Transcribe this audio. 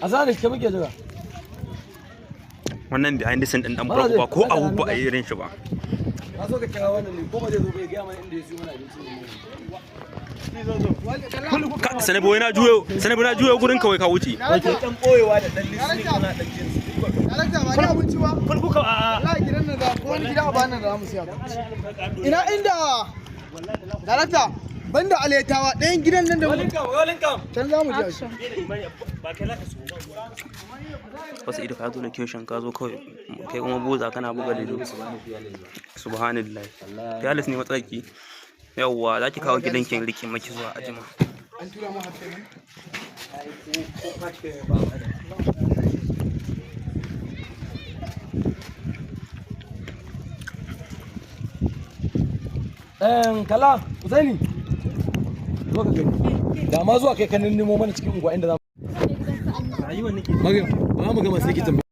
A zane ke muke jira. Wannan behind the scene din dan burgu ba ko abu ba a irin shi ba. Ka so ka kira wannan ne ko ba zai zo bai ga mana inda ya siyo mana abinci ne. Sanabo na juyo gurin kawai ka wuce. Dan boyewa da dan lissi kana dan jinsi. Darakta ba ni abinci ba. Fulbuka a Wallahi gidan nan da ko wani gida ba nan da za mu siya. Ina inda Darakta banda aletawa ɗayan gidan nan da mu can za mu je shi. Wasu ido ka zo da kyoshin ka zo kawai kai kuma boza kana buga lido. Subhanallah. Fiyalis ne matsaki. Yawwa za ki kawo gidan kin rike maki zuwa ajima. An tura mu hatta ne. Kala, Usaini. Zo ka gani. Da ma zuwa kai ka nemo mana cikin unguwa inda za mu. Rayuwar nake. Maryam, ba mu gama sai ki tambaye.